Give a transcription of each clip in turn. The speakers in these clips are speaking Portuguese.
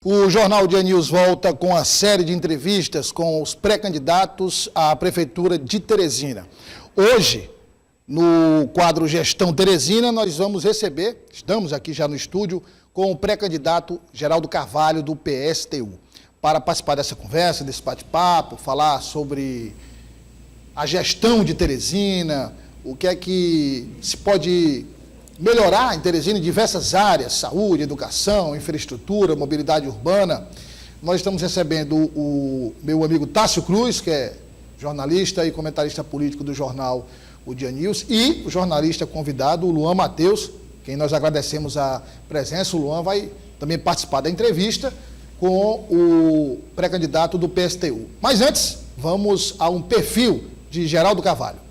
O Jornal Dia News volta com a série de entrevistas com os pré-candidatos à Prefeitura de Teresina. Hoje, no quadro Gestão Teresina, nós vamos receber, estamos aqui já no estúdio, com o pré-candidato Geraldo Carvalho, do PSTU, para participar dessa conversa, desse bate-papo, falar sobre a gestão de Teresina, o que é que se pode melhorar em Teresina em diversas áreas, saúde, educação, infraestrutura, mobilidade urbana. Nós estamos recebendo o meu amigo Tássio Cruz, que é jornalista e comentarista político do jornal O Dia News, e o jornalista convidado, o Luan Matheus, quem nós agradecemos a presença. O Luan vai também participar da entrevista com o pré-candidato do PSTU. Mas antes, vamos a um perfil de Geraldo Carvalho.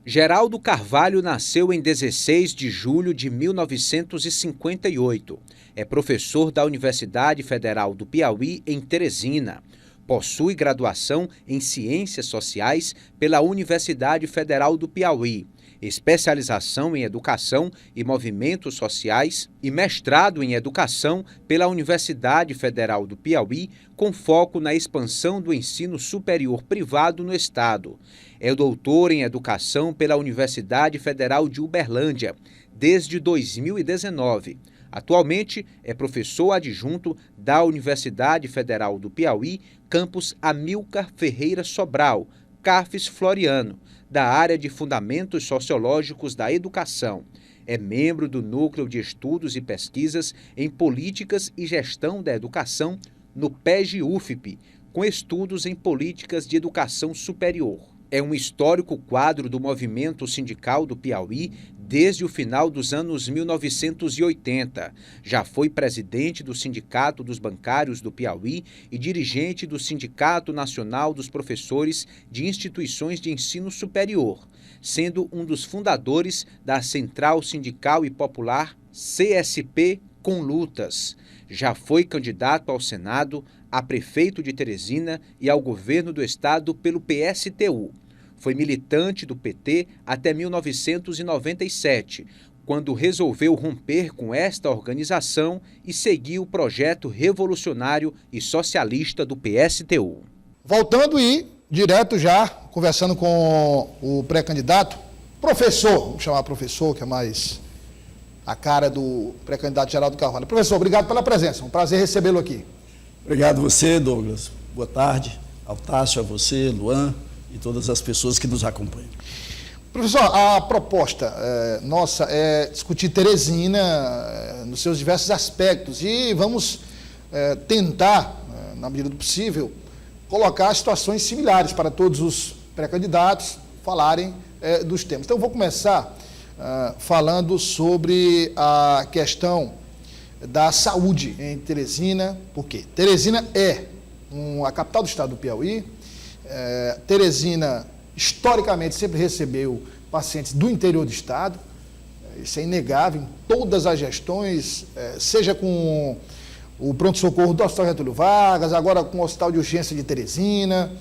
Geraldo Carvalho nasceu em 16 de julho de 1958. É professor da Universidade Federal do Piauí, em Teresina. Possui graduação em Ciências Sociais pela Universidade Federal do Piauí, especialização em Educação e Movimentos Sociais e mestrado em Educação pela Universidade Federal do Piauí, com foco na expansão do ensino superior privado no estado. É doutor em Educação pela Universidade Federal de Uberlândia, desde 2019. Atualmente é professor adjunto da Universidade Federal do Piauí, campus Amilcar Ferreira Sobral, CAFES Floriano, da área de Fundamentos Sociológicos da Educação. É membro do Núcleo de Estudos e Pesquisas em Políticas e Gestão da Educação no PEG-UFP, com estudos em Políticas de Educação Superior. É um histórico quadro do movimento sindical do Piauí desde o final dos anos 1980. Já foi presidente do Sindicato dos Bancários do Piauí e dirigente do Sindicato Nacional dos Professores de Instituições de Ensino Superior, sendo um dos fundadores da Central Sindical e Popular CSP com Lutas. Já foi candidato ao Senado, a prefeito de Teresina e ao governo do estado pelo PSTU. Foi militante do PT até 1997, quando resolveu romper com esta organização e seguir o projeto revolucionário e socialista do PSTU. Voltando e direto já, conversando com o pré-candidato, professor, vamos chamar professor, que é mais a cara do pré-candidato Geraldo Carvalho. Professor, obrigado pela presença, um prazer recebê-lo aqui. Obrigado a você, Douglas. Boa tarde ao Tássio, a você, Luan e todas as pessoas que nos acompanham. Professor, a proposta nossa é discutir Teresina nos seus diversos aspectos e vamos tentar, na medida do possível, colocar situações similares para todos os pré-candidatos falarem dos temas. Então, eu vou começar falando sobre a questão da saúde em Teresina, porque Teresina é a capital do estado do Piauí. Teresina, historicamente, sempre recebeu pacientes do interior do estado, isso é inegável, em todas as gestões, seja com o pronto-socorro do Hospital Getúlio Vargas, agora com o Hospital de Urgência de Teresina.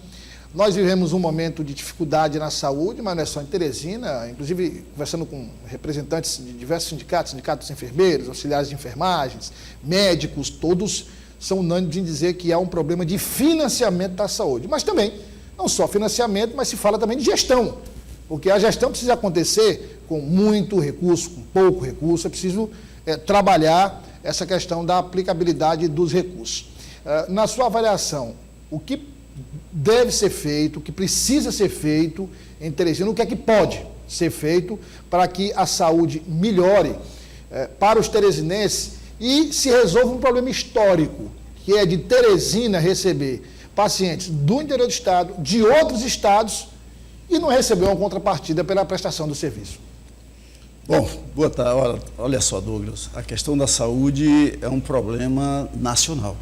Nós vivemos um momento de dificuldade na saúde, mas não é só em Teresina, inclusive conversando com representantes de diversos sindicatos, sindicato dos enfermeiros, auxiliares de enfermagens, médicos, todos são unânimes em dizer que há um problema de financiamento da saúde. Mas também, não só financiamento, mas se fala também de gestão, porque a gestão precisa acontecer com muito recurso, com pouco recurso, é preciso trabalhar essa questão da aplicabilidade dos recursos. Na sua avaliação, o que deve ser feito, o que precisa ser feito em Teresina, o que é que pode ser feito para que a saúde melhore para os teresinenses e se resolva um problema histórico, que é de Teresina receber pacientes do interior do estado, de outros estados, e não receber uma contrapartida pela prestação do serviço. Bom, boa tarde. Olha só, Douglas, a questão da saúde é um problema nacional.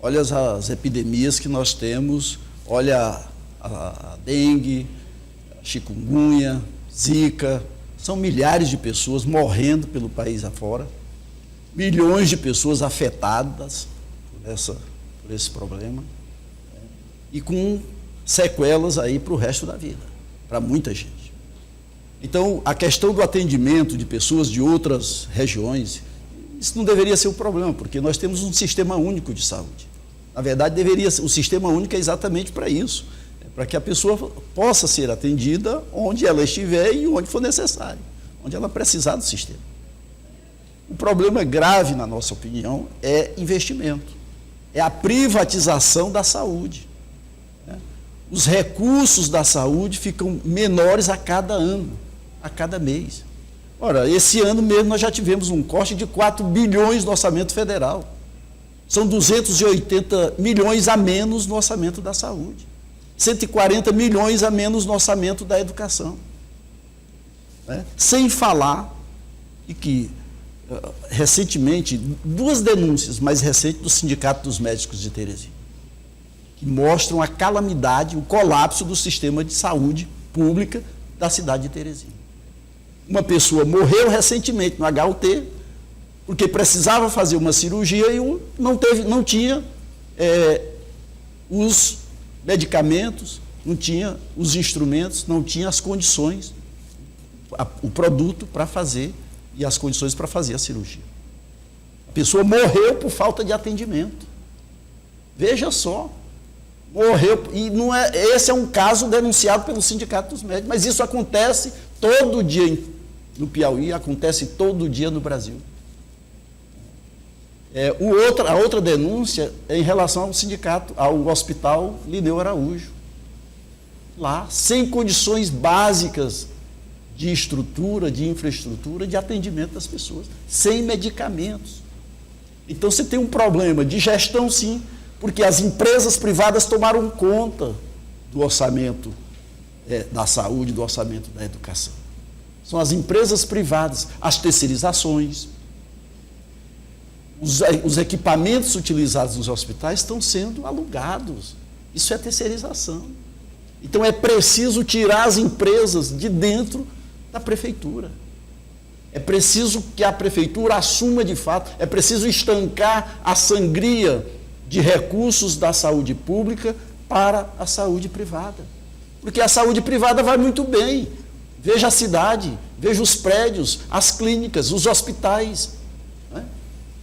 Olha as epidemias que nós temos, olha a dengue, a chikungunya, zika, são milhares de pessoas morrendo pelo país afora, milhões de pessoas afetadas por esse problema, e com sequelas aí para o resto da vida, para muita gente. Então, a questão do atendimento de pessoas de outras regiões, Isso não deveria ser o problema, porque nós temos um sistema único de saúde. Na verdade, o sistema único é exatamente para isso, para que a pessoa possa ser atendida onde ela estiver e onde for necessário, onde ela precisar do sistema. O problema grave, na nossa opinião, é investimento, é a privatização da saúde. Os recursos da saúde ficam menores a cada ano, a cada mês. Ora, esse ano mesmo nós já tivemos um corte de 4 bilhões no orçamento federal. São 280 milhões a menos no orçamento da saúde. 140 milhões a menos no orçamento da educação. Sem falar e que, recentemente, 2 denúncias mais recentes do Sindicato dos Médicos de Teresina, que mostram a calamidade, o colapso do sistema de saúde pública da cidade de Teresina. Uma pessoa morreu recentemente no HUT, porque precisava fazer uma cirurgia e não tinha os medicamentos, não tinha os instrumentos, não tinha as condições, o produto para fazer e as condições para fazer a cirurgia. A pessoa morreu por falta de atendimento. Veja só, morreu, e não é, esse é um caso denunciado pelo Sindicato dos Médicos, mas isso acontece todo dia no Piauí, acontece todo dia no Brasil. A outra denúncia é em relação ao sindicato, ao Hospital Lineu Araújo. Lá, sem condições básicas de estrutura, de infraestrutura, de atendimento das pessoas, sem medicamentos. Então você tem um problema de gestão, sim, porque as empresas privadas tomaram conta do orçamento da saúde, do orçamento da educação. São as empresas privadas, as terceirizações. Os equipamentos utilizados nos hospitais estão sendo alugados. Isso é terceirização. Então é preciso tirar as empresas de dentro da prefeitura. É preciso que a prefeitura assuma de fato, é preciso estancar a sangria de recursos da saúde pública para a saúde privada. Porque a saúde privada vai muito bem. Veja a cidade, veja os prédios, as clínicas, os hospitais.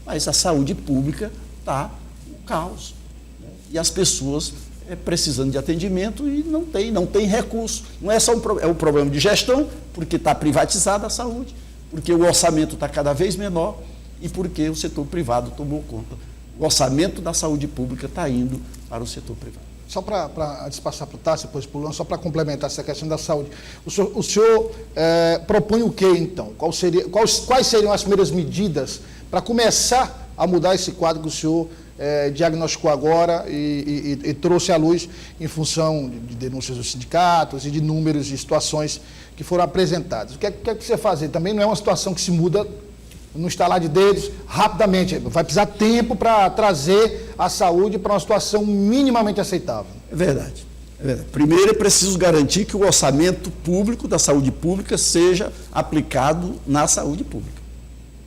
Mas a saúde pública está um caos. E as pessoas precisando de atendimento e não tem recurso. Não é só um problema de gestão, porque está privatizada a saúde, porque o orçamento está cada vez menor e porque o setor privado tomou conta. O orçamento da saúde pública está indo para o setor privado. Só para despassar para o Tássio, depois para o Luan, só para complementar essa questão da saúde. O senhor propõe o quê, então? Quais seriam as primeiras medidas para começar a mudar esse quadro que o senhor diagnosticou agora e trouxe à luz em função de denúncias dos sindicatos e de números de situações que foram apresentadas? O que é que precisa fazer? Também não é uma situação que se muda no estalar de dedos rapidamente. Vai precisar tempo para trazer a saúde para uma situação minimamente aceitável. É verdade. Primeiro é preciso garantir que o orçamento público da saúde pública seja aplicado na saúde pública.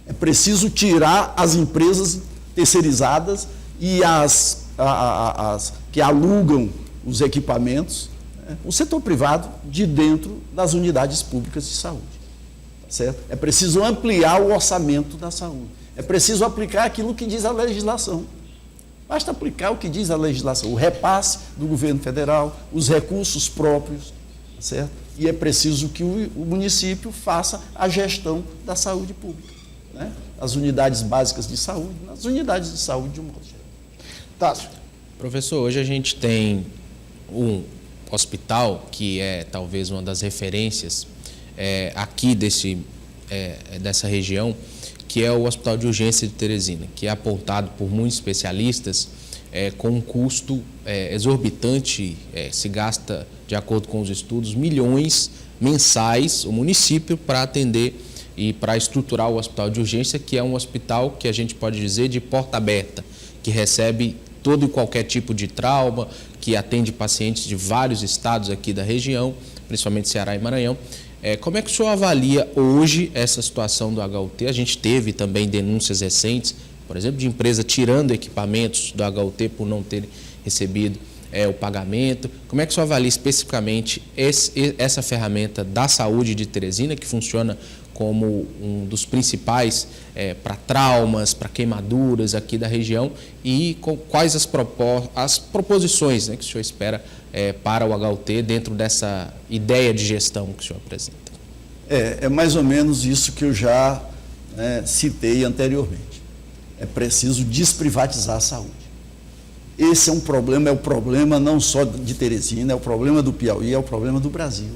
É preciso tirar as empresas terceirizadas e as que alugam os equipamentos, o setor privado, de dentro das unidades públicas de saúde. Tá certo? É preciso ampliar o orçamento da saúde. É preciso aplicar aquilo que diz a legislação. Basta aplicar o que diz a legislação, o repasse do governo federal, os recursos próprios, tá certo? E é preciso que o município faça a gestão da saúde pública. As unidades básicas de saúde, nas unidades de saúde de um modo geral. Tássio. Professor, hoje a gente tem um hospital que é talvez uma das referências aqui dessa região, que é o Hospital de Urgência de Teresina, que é apontado por muitos especialistas com um custo exorbitante, se gasta, de acordo com os estudos, milhões mensais o município para atender e para estruturar o hospital de urgência, que é um hospital que a gente pode dizer de porta aberta, que recebe todo e qualquer tipo de trauma, que atende pacientes de vários estados aqui da região, principalmente Ceará e Maranhão. Como é que o senhor avalia hoje essa situação do HUT? A gente teve também denúncias recentes, por exemplo, de empresa tirando equipamentos do HUT por não terem recebido o pagamento? Como é que o senhor avalia especificamente essa ferramenta da saúde de Teresina, que funciona como um dos principais para traumas, para queimaduras aqui da região, e quais as proposições, né, que o senhor espera para o HUT dentro dessa ideia de gestão que o senhor apresenta? É mais ou menos isso que eu já citei anteriormente. É preciso desprivatizar a saúde. Esse é um problema, é o problema não só de Teresina, é o problema do Piauí, é o problema do Brasil.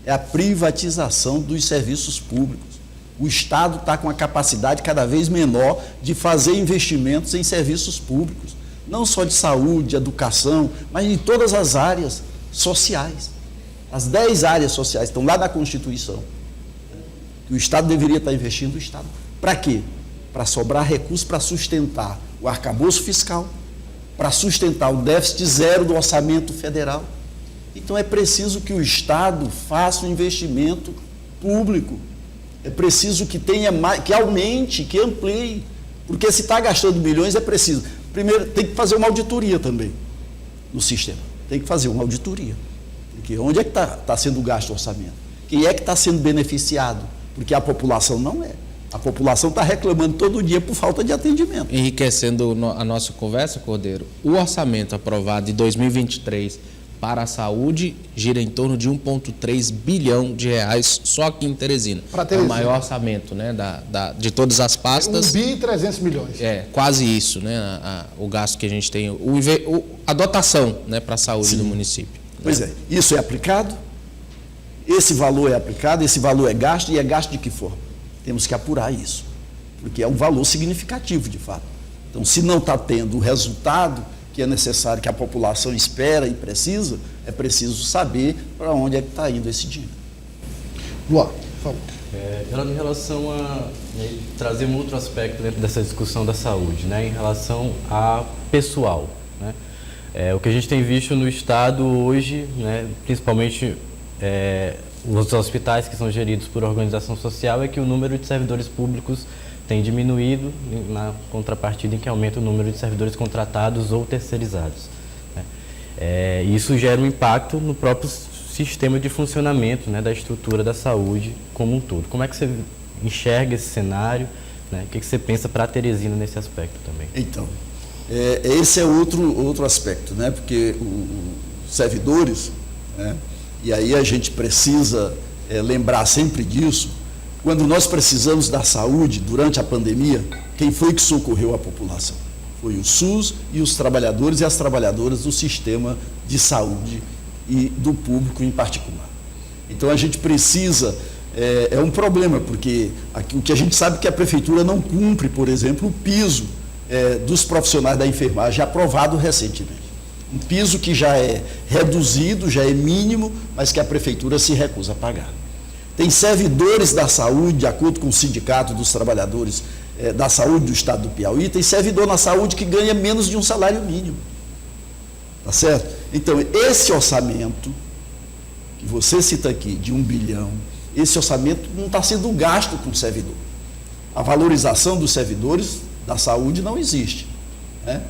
É a privatização dos serviços públicos. O Estado está com a capacidade cada vez menor de fazer investimentos em serviços públicos, não só de saúde, educação, mas em todas as áreas sociais. As 10 áreas sociais estão lá na Constituição. O Estado deveria estar investindo, o Estado. Para quê? Para sobrar recursos para sustentar o arcabouço fiscal, para sustentar o déficit zero do orçamento federal. Então é preciso que o Estado faça um investimento público. É preciso que tenha mais, que aumente, que amplie. Porque se está gastando milhões, é preciso. Primeiro, tem que fazer uma auditoria também no sistema. Tem que fazer uma auditoria. Porque onde é que está sendo gasto o orçamento? Quem é que está sendo beneficiado? Porque a população não é. A população está reclamando todo dia por falta de atendimento. Enriquecendo a nossa conversa, Cordeiro, o orçamento aprovado de 2023 para a saúde gira em torno de 1,3 bilhão de reais só aqui em Teresina. É o maior orçamento, né, de todas as pastas. 1 bi e 300 milhões. Quase isso, né, o gasto que a gente tem, a dotação, né, para a saúde do município. Pois é, isso é aplicado, esse valor é aplicado, esse valor é gasto, e é gasto de que forma? Temos que apurar isso, porque é um valor significativo, de fato. Então, se não está tendo o resultado que é necessário, que a população espera e precisa, é preciso saber para onde é que está indo esse dinheiro. Luan, por favor. Em relação a trazer um outro aspecto dentro dessa discussão da saúde, né, em relação a pessoal, né, o que a gente tem visto no Estado hoje, né, principalmente os hospitais que são geridos por organização social, é que o número de servidores públicos tem diminuído, na contrapartida em que aumenta o número de servidores contratados ou terceirizados. Né? Isso gera um impacto no próprio sistema de funcionamento, né, da estrutura da saúde como um todo. Como é que você enxerga esse cenário? Né? O que você pensa para a Teresina nesse aspecto também? Então, esse é outro aspecto, né? Porque os servidores, né? E aí a gente precisa lembrar sempre disso. Quando nós precisamos da saúde durante a pandemia, quem foi que socorreu a população? Foi o SUS e os trabalhadores e as trabalhadoras do sistema de saúde e do público em particular. Então a gente precisa, é um problema, porque o que a gente sabe é que a prefeitura não cumpre, por exemplo, o piso dos profissionais da enfermagem aprovado recentemente. Um piso que já é reduzido, já é mínimo, mas que a prefeitura se recusa a pagar. Tem servidores da saúde, de acordo com o Sindicato dos Trabalhadores da Saúde do Estado do Piauí, tem servidor na saúde que ganha menos de um salário mínimo. Tá certo? Então, esse orçamento que você cita aqui, de 1 bilhão, esse orçamento não está sendo gasto com o servidor. A valorização dos servidores da saúde não existe, né?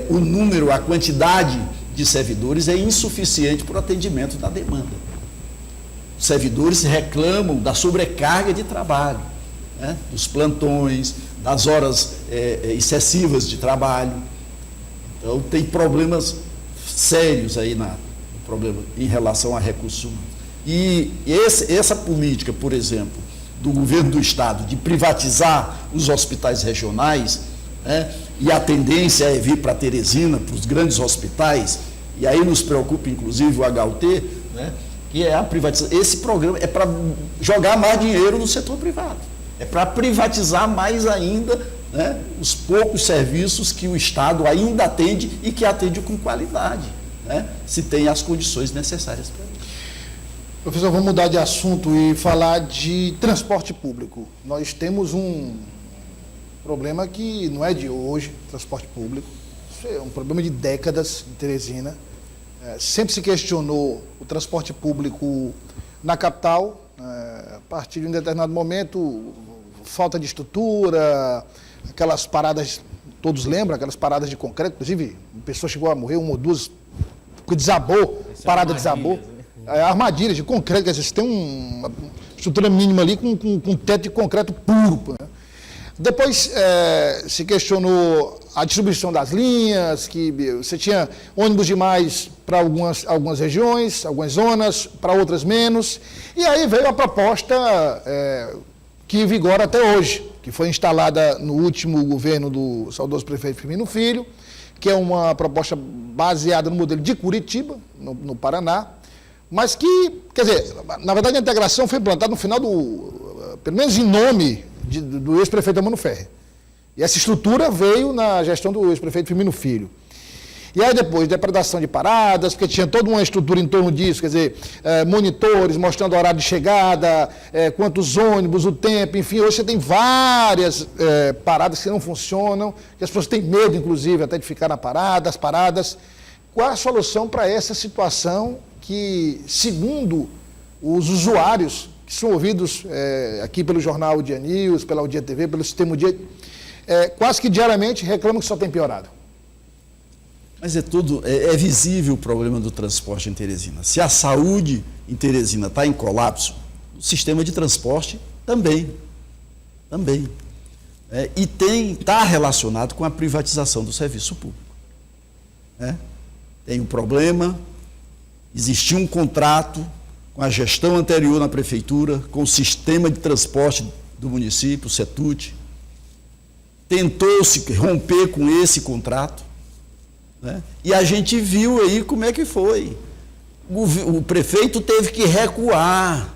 O número, a quantidade de servidores é insuficiente para o atendimento da demanda. Os servidores reclamam da sobrecarga de trabalho, né? Dos plantões, das horas excessivas de trabalho. Então, tem problemas sérios aí problema em relação a recursos humanos. E essa política, por exemplo, do governo do Estado de privatizar os hospitais regionais, né? E a tendência é vir para Teresina, para os grandes hospitais, e aí nos preocupa inclusive o HUT, né? Que é a privatização. Esse programa é para jogar mais dinheiro no setor privado, é para privatizar mais ainda, né, os poucos serviços que o Estado ainda atende e que atende com qualidade, né, se tem as condições necessárias para isso. Professor, vamos mudar de assunto e falar de transporte público. Nós temos um problema que não é de hoje, transporte público. Isso é um problema de décadas em Teresina. Sempre se questionou o transporte público na capital, a partir de um determinado momento, falta de estrutura, aquelas paradas, todos lembram, aquelas paradas de concreto, inclusive, a pessoa chegou a morrer, 1 ou 2 porque desabou, parada desabou. Armadilhas de concreto, quer dizer, você tem uma estrutura mínima ali com teto de concreto puro. Né? Depois se questionou a distribuição das linhas, que você tinha ônibus demais para algumas regiões, algumas zonas, para outras menos. E aí veio a proposta que vigora até hoje, que foi instalada no último governo do saudoso prefeito Firmino Filho, que é uma proposta baseada no modelo de Curitiba, no Paraná, mas que, quer dizer, na verdade a integração foi implantada no final pelo menos em nome do ex-prefeito Mano Ferrer. E essa estrutura veio na gestão do ex-prefeito Firmino Filho. E aí depois, depredação de paradas, porque tinha toda uma estrutura em torno disso, quer dizer, monitores mostrando o horário de chegada, quantos ônibus, o tempo, enfim, hoje você tem várias paradas que não funcionam, que as pessoas têm medo, inclusive, até de ficar na parada, as paradas. Qual a solução para essa situação que, segundo os usuários, que são ouvidos aqui pelo jornal Dia News, pela Dia TV, pelo sistema Dia, quase que diariamente reclamam que só tem piorado? Mas é visível o problema do transporte em Teresina. Se a saúde em Teresina está em colapso, o sistema de transporte também. E está relacionado com a privatização do serviço público. Tem um problema, existia um contrato com a gestão anterior na prefeitura, com o sistema de transporte do município, o CETUT. Tentou-se romper com esse contrato. E a gente viu aí como é que foi. O prefeito teve que recuar.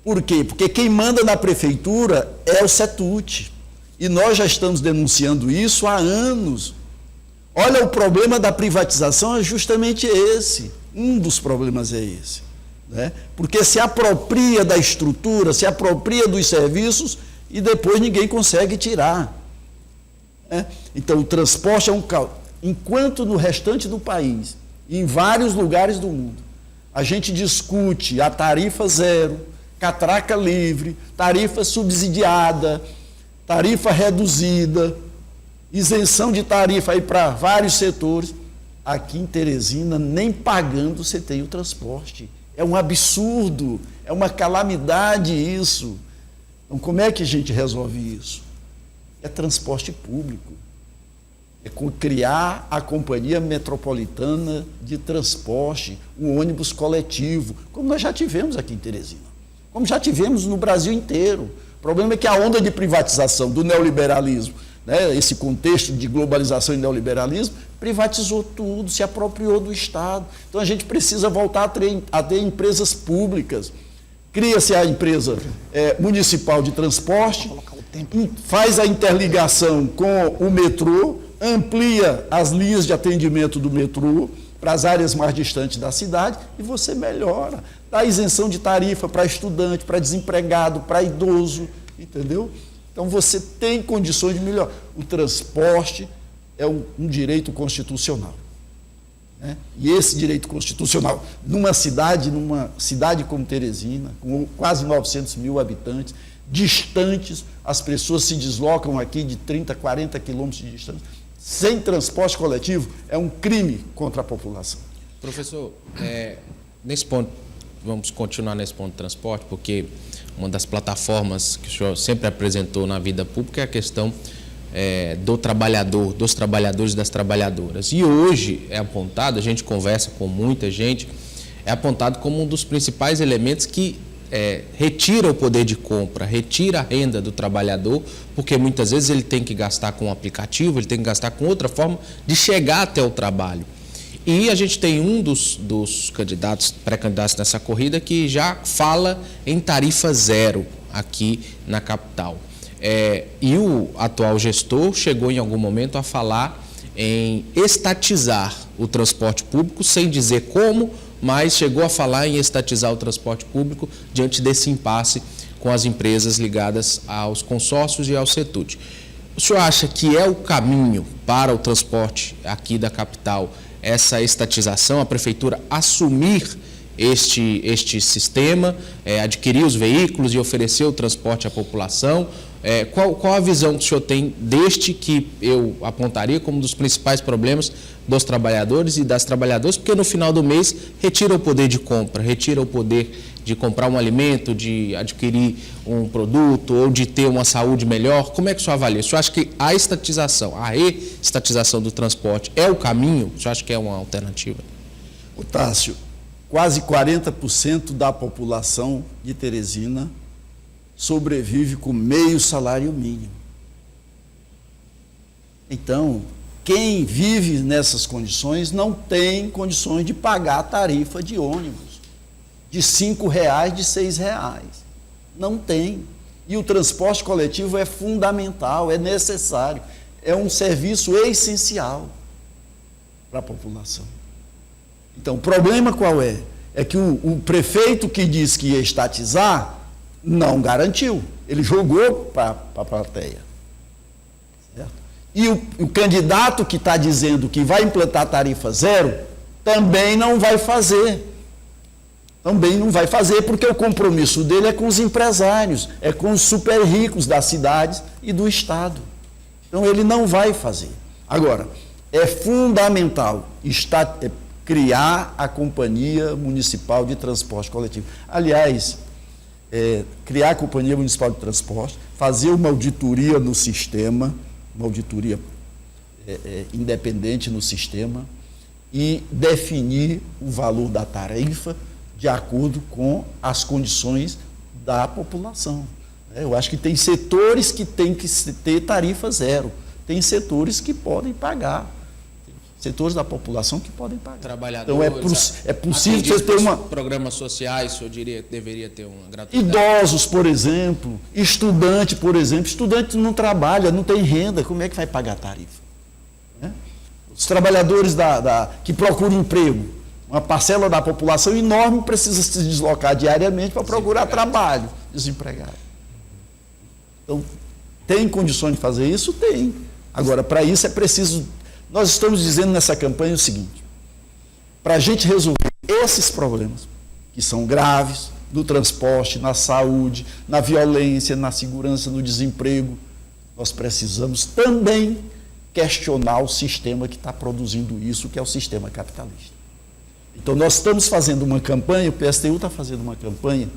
Por quê? Porque quem manda na prefeitura é o CETUT. E nós já estamos denunciando isso há anos. Olha, o problema da privatização é justamente esse. Um dos problemas é esse. Porque se apropria da estrutura, se apropria dos serviços e depois ninguém consegue tirar. Então, o transporte é um caos. Enquanto no restante do país, em vários lugares do mundo, a gente discute a tarifa zero, catraca livre, tarifa subsidiada, tarifa reduzida, isenção de tarifa aí para vários setores, aqui em Teresina, nem pagando você tem o transporte. É um absurdo, é uma calamidade isso. Então, como é que a gente resolve isso? É transporte público. É criar a Companhia Metropolitana de Transporte, um ônibus coletivo, como nós já tivemos aqui em Teresina, como já tivemos no Brasil inteiro. O problema é que a onda de privatização do neoliberalismo, esse contexto de globalização e neoliberalismo, privatizou tudo, se apropriou do Estado. Então a gente precisa voltar a ter empresas públicas. Cria-se a empresa municipal de transporte, faz a interligação com o metrô, amplia as linhas de atendimento do metrô para as áreas mais distantes da cidade e você melhora. Dá isenção de tarifa para estudante, para desempregado, para idoso, entendeu? Então você tem condições de melhorar. O transporte é um direito constitucional. E esse direito constitucional, numa cidade como Teresina, com quase 900 mil habitantes, distantes, as pessoas se deslocam aqui de 30, 40 quilômetros de distância, sem transporte coletivo, é um crime contra a população. Professor, nesse ponto, vamos continuar nesse ponto de transporte, porque uma das plataformas que o senhor sempre apresentou na vida pública é a questão do trabalhador, dos trabalhadores e das trabalhadoras. E hoje é apontado, a gente conversa com muita gente, é apontado como um dos principais elementos que retira o poder de compra, retira a renda do trabalhador, porque muitas vezes ele tem que gastar com um aplicativo, ele tem que gastar com outra forma de chegar até o trabalho. E a gente tem um dos candidatos, pré-candidatos nessa corrida, que já fala em tarifa zero aqui na capital. E o atual gestor chegou em algum momento a falar em estatizar o transporte público, sem dizer como, mas chegou a falar em estatizar o transporte público diante desse impasse com as empresas ligadas aos consórcios e ao CETUT. O senhor acha que é o caminho para o transporte aqui da capital, essa estatização, a prefeitura assumir este sistema, adquirir os veículos e oferecer o transporte à população, Qual a visão que o senhor tem deste que eu apontaria como um dos principais problemas dos trabalhadores e das trabalhadoras, porque no final do mês retira o poder de compra, retira o poder de comprar um alimento, de adquirir um produto ou de ter uma saúde melhor? Como é que o senhor avalia? O senhor acha que a reestatização do transporte é o caminho? O senhor acha que é uma alternativa? Tássio, quase 40% da população de Teresina sobrevive com meio salário mínimo. Então, quem vive nessas condições não tem condições de pagar a tarifa de ônibus de R$ 5,00, de R$ 6,00. Não tem. E o transporte coletivo é fundamental, é necessário, é um serviço essencial para a população. Então, o problema qual é? É que o prefeito que disse que ia estatizar não garantiu. Ele jogou para a plateia. Certo? E o candidato que está dizendo que vai implantar tarifa zero também não vai fazer. Também não vai fazer, porque o compromisso dele é com os empresários, é com os super ricos das cidades e do estado. Então ele não vai fazer. Agora, é fundamental criar a Companhia Municipal de Transporte Coletivo. Aliás, criar a Companhia Municipal de Transporte, fazer uma auditoria no sistema, uma auditoria independente no sistema, e definir o valor da tarifa de acordo com as condições da população. Eu acho que tem setores que têm que ter tarifa zero, tem setores que podem pagar, tem setores da população que podem pagar. Trabalhadores, então é possível você ter programas sociais, eu diria que deveria ter uma gratuidade. Idosos, por exemplo, estudante, por exemplo, estudante não trabalha, não tem renda, como é que vai pagar a tarifa? Os trabalhadores que procuram emprego, uma parcela da população enorme precisa se deslocar diariamente para procurar trabalho, desempregado. Então, tem condições de fazer isso? Tem. Agora, para isso é preciso... Nós estamos dizendo nessa campanha o seguinte: para a gente resolver esses problemas, que são graves, no transporte, na saúde, na violência, na segurança, no desemprego, nós precisamos também questionar o sistema que está produzindo isso, que é o sistema capitalista. Então, nós estamos fazendo uma campanha, o PSTU está fazendo uma campanha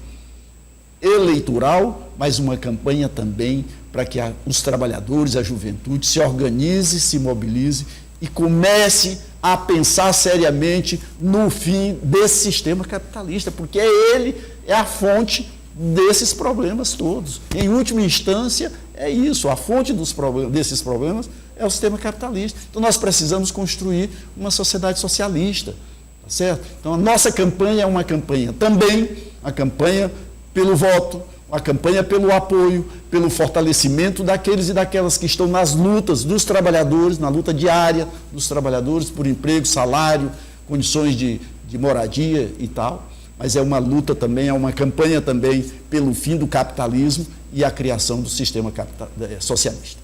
eleitoral, mas uma campanha também para que os trabalhadores, a juventude se organize, se mobilize e comece a pensar seriamente no fim desse sistema capitalista, porque ele é a fonte desses problemas todos. Em última instância, é isso, a fonte desses problemas é o sistema capitalista. Então, nós precisamos construir uma sociedade socialista, tá certo? Então, a nossa campanha é uma campanha também, a campanha pelo voto, a campanha pelo apoio, pelo fortalecimento daqueles e daquelas que estão nas lutas dos trabalhadores, na luta diária dos trabalhadores por emprego, salário, condições de moradia e tal. Mas é uma luta também, é uma campanha também pelo fim do capitalismo e a criação do sistema socialista.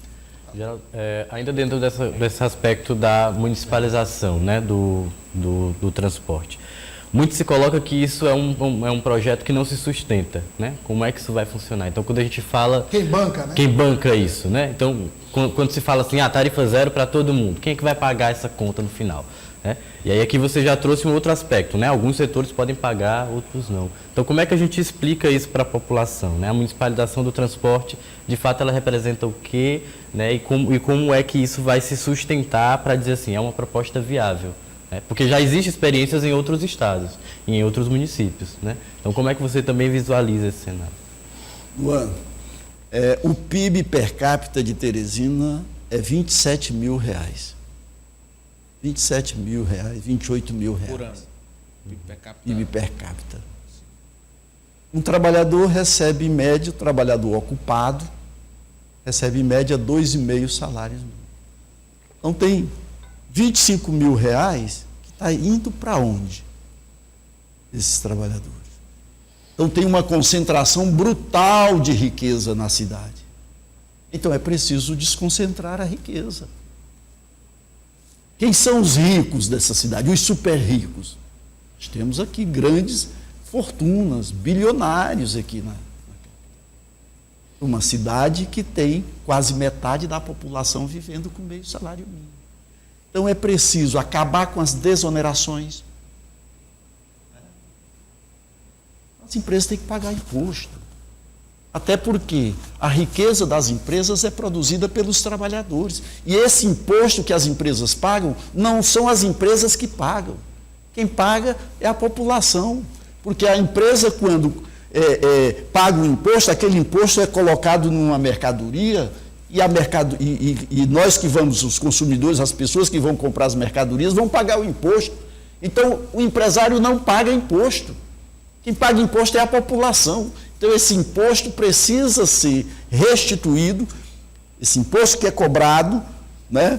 Geraldo, ainda dentro desse aspecto da municipalização, né, do transporte, muito se coloca que isso é um projeto que não se sustenta, né? Como é que isso vai funcionar? Então, quando a gente fala... Quem banca, né? Quem banca isso, né? Então, quando se fala assim, tarifa zero para todo mundo, quem é que vai pagar essa conta no final? Né? E aí aqui você já trouxe um outro aspecto, né? Alguns setores podem pagar, outros não. Então, como é que a gente explica isso para a população, né? A municipalização do transporte, de fato, ela representa o quê? Né? E como é que isso vai se sustentar para dizer assim, é uma proposta viável? Né? Porque já existem experiências em outros estados, em outros municípios, né? Então, como é que você também visualiza esse cenário? Luan, o PIB per capita de Teresina é R$27 mil. R$27 mil, R$28 mil. Por ano. PIB per capita. Um trabalhador recebe, em média, o trabalhador ocupado, recebe em média 2,5 salários mínimos. Então tem R$25 mil que está indo para onde? Esses trabalhadores. Então tem uma concentração brutal de riqueza na cidade. Então é preciso desconcentrar a riqueza. Quem são os ricos dessa cidade? Os super ricos. Nós temos aqui grandes fortunas, bilionários aqui Uma cidade que tem quase metade da população vivendo com meio salário mínimo. Então é preciso acabar com as desonerações. As empresas têm que pagar imposto. Até porque a riqueza das empresas é produzida pelos trabalhadores. E esse imposto que as empresas pagam, não são as empresas que pagam. Quem paga é a população. Porque a empresa, quando paga o imposto, aquele imposto é colocado numa mercadoria, e nós que vamos, os consumidores, as pessoas que vão comprar as mercadorias, vão pagar o imposto. Então, o empresário não paga imposto. Quem paga imposto é a população. Então, esse imposto precisa ser restituído, esse imposto que é cobrado, né,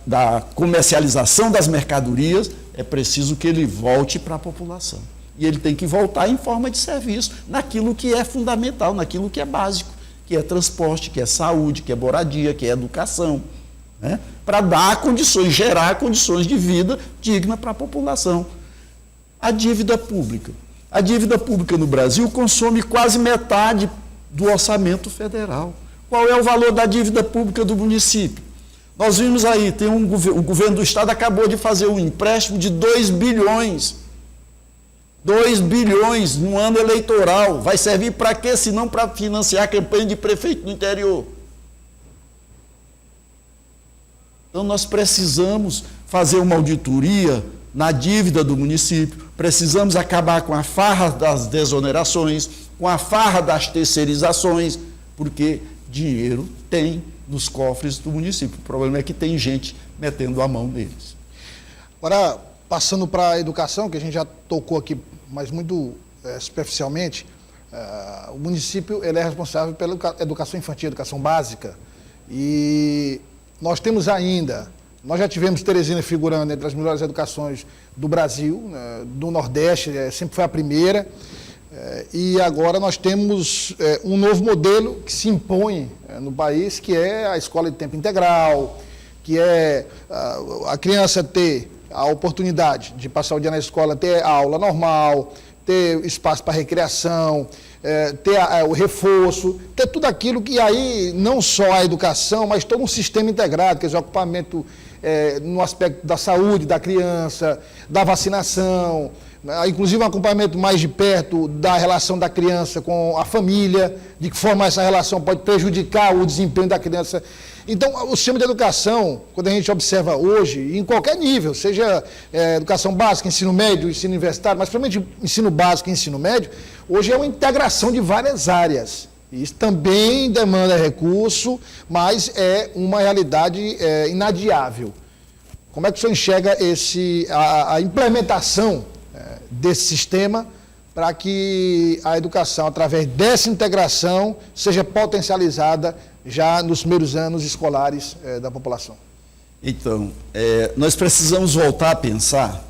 da comercialização das mercadorias, é preciso que ele volte para a população. E ele tem que voltar em forma de serviço, naquilo que é fundamental, naquilo que é básico, que é transporte, que é saúde, que é moradia, que é educação, né, para dar condições, gerar condições de vida digna para a população. A dívida pública. A dívida pública no Brasil consome quase metade do orçamento federal. Qual é o valor da dívida pública do município? Nós vimos aí, o governo do estado acabou de fazer um empréstimo de 2 bilhões. 2 bilhões no ano eleitoral. Vai servir para quê, se não para financiar a campanha de prefeito no interior? Então nós precisamos fazer uma auditoria na dívida do município, precisamos acabar com a farra das desonerações, com a farra das terceirizações, porque dinheiro tem nos cofres do município. O problema é que tem gente metendo a mão neles. Agora, passando para a educação, que a gente já tocou aqui, mas muito superficialmente, o município ele é responsável pela educação infantil, educação básica, e nós temos ainda... Nós já tivemos Teresina figurando entre as melhores educações do Brasil, do Nordeste, sempre foi a primeira, e agora nós temos um novo modelo que se impõe no país, que é a escola de tempo integral, que é a criança ter a oportunidade de passar o dia na escola, ter aula normal, ter espaço para recreação, ter o reforço, ter tudo aquilo que aí, não só a educação, mas todo um sistema integrado, quer dizer, o ocupamento no aspecto da saúde da criança, da vacinação, inclusive um acompanhamento mais de perto da relação da criança com a família, de que forma essa relação pode prejudicar o desempenho da criança. Então, o sistema de educação, quando a gente observa hoje, em qualquer nível, seja educação básica, ensino médio, ensino universitário, mas principalmente ensino básico e ensino médio, hoje é uma integração de várias áreas. Isso também demanda recurso, mas é uma realidade inadiável. Como é que o senhor enxerga a implementação desse sistema para que a educação, através dessa integração, seja potencializada já nos primeiros anos escolares da população? Então, nós precisamos voltar a pensar,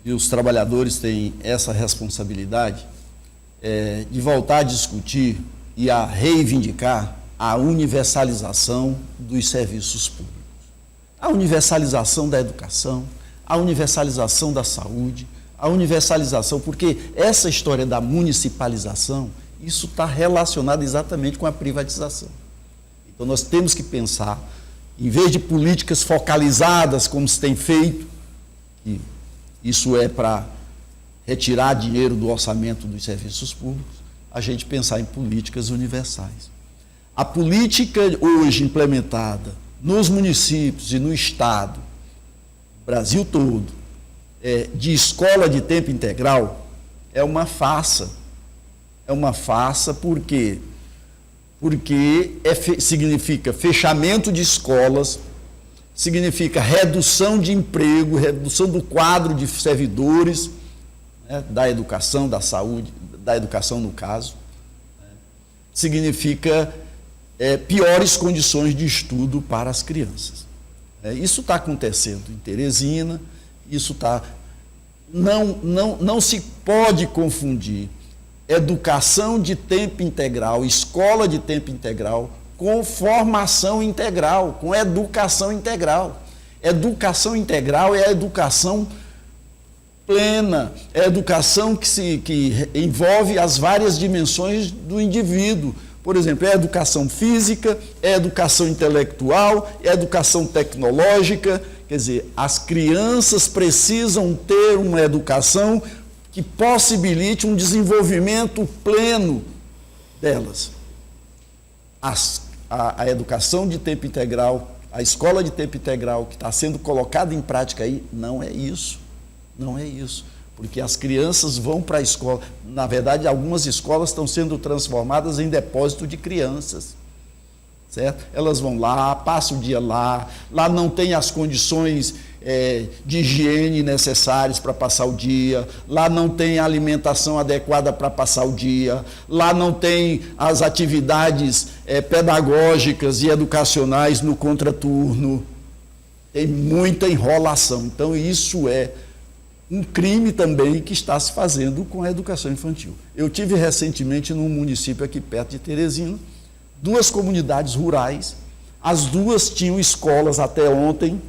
e os trabalhadores têm essa responsabilidade, de voltar a discutir e a reivindicar a universalização dos serviços públicos. A universalização da educação, a universalização da saúde, a universalização, porque essa história da municipalização, isso está relacionado exatamente com a privatização. Então nós temos que pensar, em vez de políticas focalizadas, como se tem feito, que isso é para retirar dinheiro do orçamento dos serviços públicos, a gente pensar em políticas universais. A política hoje implementada nos municípios e no Estado, Brasil todo, de escola de tempo integral, é uma farsa. É uma farsa porque significa fechamento de escolas, significa redução de emprego, redução do quadro de servidores, da educação, da saúde, da educação no caso, significa piores condições de estudo para as crianças. Isso está acontecendo em Teresina, isso está... Não se pode confundir educação de tempo integral, escola de tempo integral, com formação integral, com educação integral. Educação integral é a educação plena, é a educação que envolve as várias dimensões do indivíduo, Por exemplo, é educação física, é educação intelectual, é educação tecnológica. Quer dizer, as crianças precisam ter uma educação que possibilite um desenvolvimento pleno delas. A educação de tempo integral, a escola de tempo integral que está sendo colocada em prática aí, não é isso. Não é isso. Porque as crianças vão para a escola. Na verdade, algumas escolas estão sendo transformadas em depósito de crianças. Certo? Elas vão lá, passam o dia lá não tem as condições de higiene necessárias para passar o dia, lá não tem a alimentação adequada para passar o dia, lá não tem as atividades pedagógicas e educacionais no contraturno, tem muita enrolação. Então isso é um crime também que está se fazendo com a educação infantil. Eu tive recentemente num município aqui perto de Teresina, 2 comunidades rurais, as 2 tinham escolas até ontem,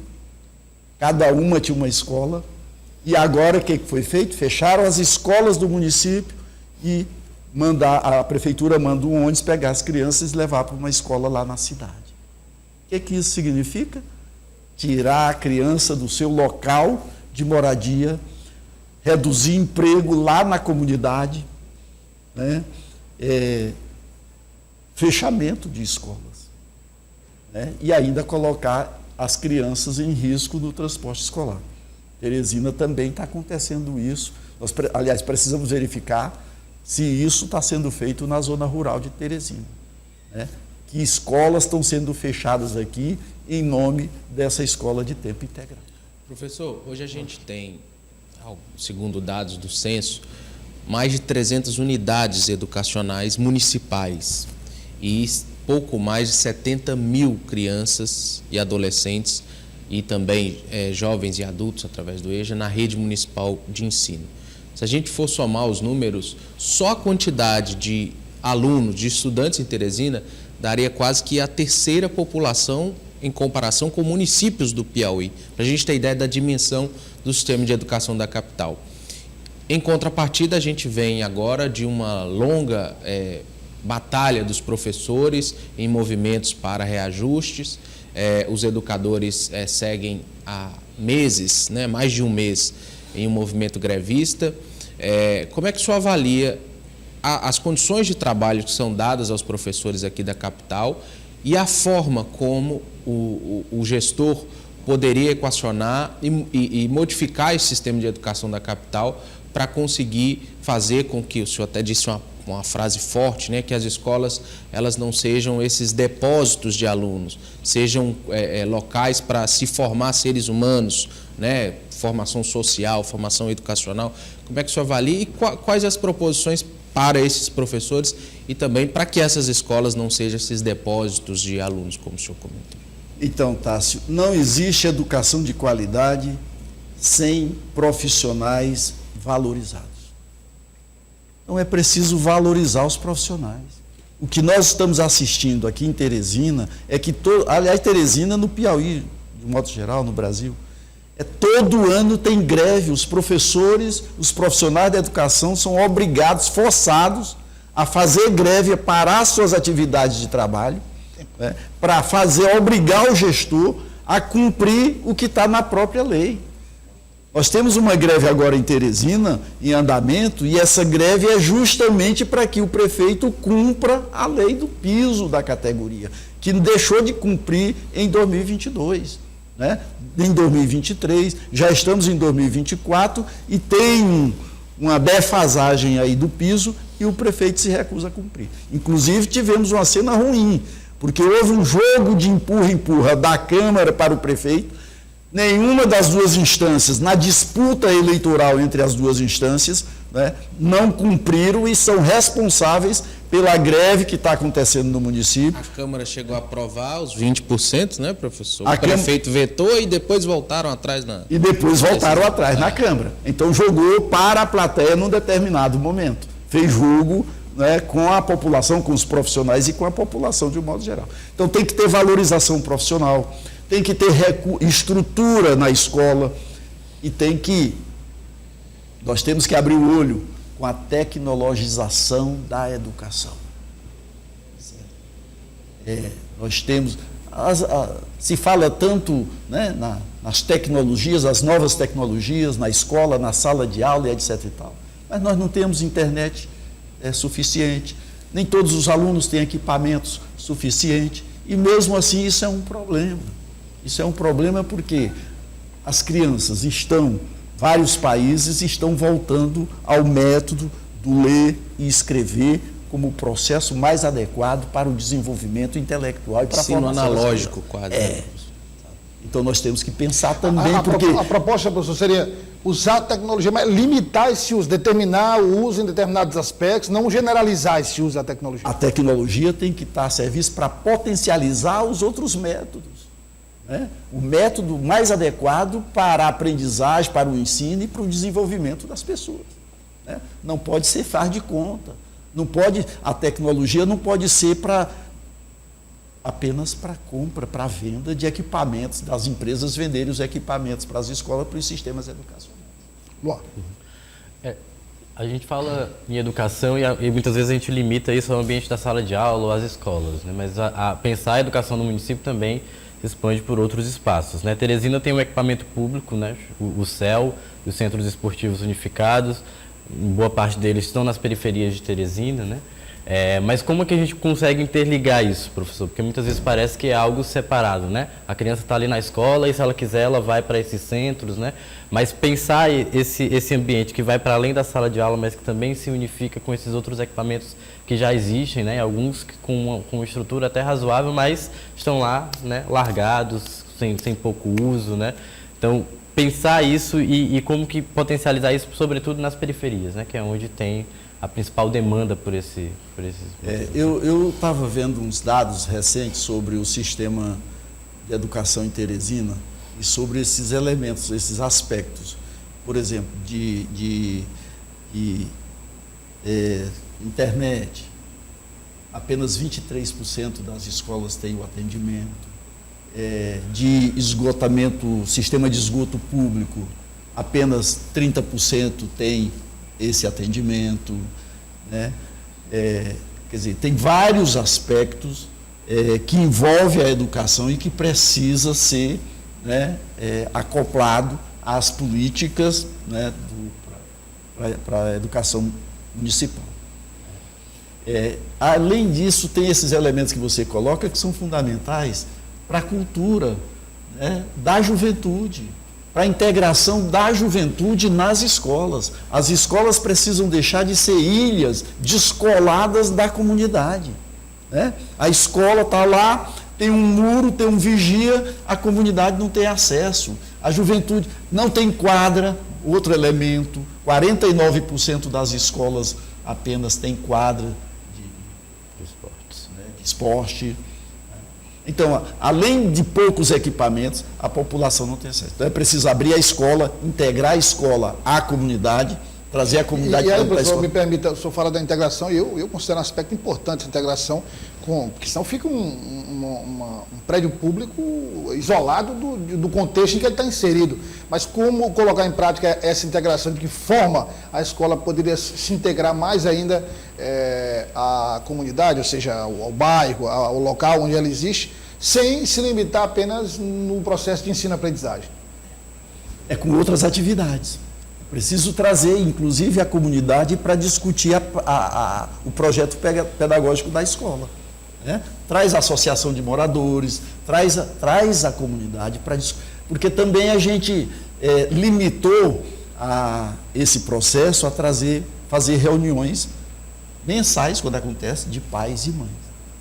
cada uma tinha uma escola, e agora o que foi feito? Fecharam as escolas do município e a prefeitura manda um ônibus pegar as crianças e levar para uma escola lá na cidade. O que isso significa? Tirar a criança do seu local de moradia, reduzir emprego lá na comunidade, né? Fechamento de escolas, né? E ainda colocar as crianças em risco no transporte escolar. Teresina também está acontecendo isso. Nós, aliás, precisamos verificar se isso está sendo feito na zona rural de Teresina, né? Que escolas estão sendo fechadas aqui em nome dessa escola de tempo integral. Professor, hoje a gente tem, segundo dados do censo, mais de 300 unidades educacionais municipais e pouco mais de 70 mil crianças e adolescentes e também jovens e adultos através do EJA na rede municipal de ensino. Se a gente for somar os números, só a quantidade de alunos, de estudantes em Teresina, daria quase que a terceira população em comparação com municípios do Piauí, para a gente ter ideia da dimensão do sistema de educação da capital. Em contrapartida, a gente vem agora de uma longa batalha dos professores em movimentos para reajustes. Os educadores seguem há meses, né, mais de um mês, em um movimento grevista. Como é que o senhor avalia as condições de trabalho que são dadas aos professores aqui da capital e a forma como o gestor poderia equacionar e modificar esse sistema de educação da capital para conseguir fazer com que, o senhor até disse uma frase forte, né, que as escolas elas não sejam esses depósitos de alunos, sejam locais para se formar seres humanos, né, formação social, formação educacional. Como é que o senhor avalia e quais as proposições para esses professores e também para que essas escolas não sejam esses depósitos de alunos, como o senhor comentou? Então, Tássio, não existe educação de qualidade sem profissionais valorizados. Então é preciso valorizar os profissionais. O que nós estamos assistindo aqui em Teresina é que, aliás, Teresina no Piauí, de modo geral, no Brasil, todo ano tem greve. Os professores, os profissionais da educação são obrigados, forçados a fazer greve, a parar suas atividades de trabalho, né, para obrigar o gestor a cumprir o que está na própria lei. Nós temos uma greve agora em Teresina, em andamento, e essa greve é justamente para que o prefeito cumpra a lei do piso da categoria, que deixou de cumprir em 2022. Né? Em 2023, já estamos em 2024 e tem uma defasagem aí do piso e o prefeito se recusa a cumprir. Inclusive, tivemos uma cena ruim, porque houve um jogo de empurra-empurra da Câmara para o prefeito. Nenhuma das duas instâncias, na disputa eleitoral entre as duas instâncias, né, não cumpriram e são responsáveis pela greve que está acontecendo no município. A Câmara chegou a aprovar os 20%, né, professor? O prefeito vetou e depois voltaram atrás na... E depois voltaram atrás na Câmara. Então jogou para a plateia num determinado momento. Fez jogo, né, com a população, com os profissionais e com a população de um modo geral. Então tem que ter valorização profissional, tem que ter estrutura na escola e nós temos que abrir o olho com a tecnologização da educação. nós temos, se fala tanto, né, nas tecnologias, as novas tecnologias, na escola, na sala de aula e etc. e tal. Mas nós não temos internet suficiente, nem todos os alunos têm equipamentos suficientes, e mesmo assim isso é um problema. Isso é um problema porque as crianças vários países estão voltando ao método do ler e escrever como o processo mais adequado para o desenvolvimento intelectual e para a formação analógico, quase. Então nós temos que pensar também, a proposta, professor, seria usar a tecnologia, mas limitar esse uso, determinar o uso em determinados aspectos, não generalizar esse uso da tecnologia. A tecnologia tem que estar a serviço para potencializar os outros métodos. Né? O método mais adequado para a aprendizagem, para o ensino e para o desenvolvimento das pessoas. Né? Não pode ser faz de conta. A tecnologia não pode ser apenas para compra, para venda de equipamentos, das empresas venderem os equipamentos para as escolas, para os sistemas educacionais. Luan. A gente fala em educação e muitas vezes a gente limita isso ao ambiente da sala de aula ou às escolas, né? Mas pensar a educação no município também se expande por outros espaços, né? Teresina tem um equipamento público, né? O CEL, os Centros Esportivos Unificados, boa parte deles estão nas periferias de Teresina, né? Mas como é que a gente consegue interligar isso, professor? Porque muitas vezes parece que é algo separado, né? A criança está ali na escola e se ela quiser ela vai para esses centros, né? Mas pensar esse ambiente que vai para além da sala de aula, mas que também se unifica com esses outros equipamentos que já existem, né? Alguns com uma estrutura até razoável, mas estão lá, né? Largados, sem pouco uso, né? Então, pensar isso e como que potencializar isso, sobretudo nas periferias, né? Que é onde tem a principal demanda por esses... Eu estava vendo uns dados recentes sobre o sistema de educação em Teresina e sobre esses elementos, esses aspectos. Por exemplo, de internet, apenas 23% das escolas têm o atendimento. De esgotamento, sistema de esgoto público, apenas 30% tem esse atendimento, né? Quer dizer, tem vários aspectos que envolvem a educação e que precisa ser, né, acoplado às políticas, né, para a educação municipal. Além disso, tem esses elementos que você coloca que são fundamentais para a cultura, né, da juventude, para a integração da juventude nas escolas. As escolas precisam deixar de ser ilhas descoladas da comunidade, né? A escola está lá, tem um muro, tem um vigia, a comunidade não tem acesso. A juventude não tem quadra, outro elemento, 49% das escolas apenas tem quadra de esportes, né? De esporte. Então, além de poucos equipamentos, a população não tem acesso. Então, é preciso abrir a escola, integrar a escola à comunidade, trazer a comunidade para a escola. Professor, me permita, o senhor fala da integração, e eu considero um aspecto importante a integração, porque senão fica um prédio público isolado do contexto em que ele está inserido. Mas como colocar em prática essa integração, de que forma a escola poderia se integrar mais ainda à comunidade, ou seja, ao bairro, ao local onde ela existe, sem se limitar apenas no processo de ensino-aprendizagem? Com outras atividades. Preciso trazer, inclusive, a comunidade para discutir o projeto pedagógico da escola, né? Traz a associação de moradores, traz a comunidade para discutir, porque também a gente limitou esse processo a fazer reuniões mensais, quando acontece, de pais e mães.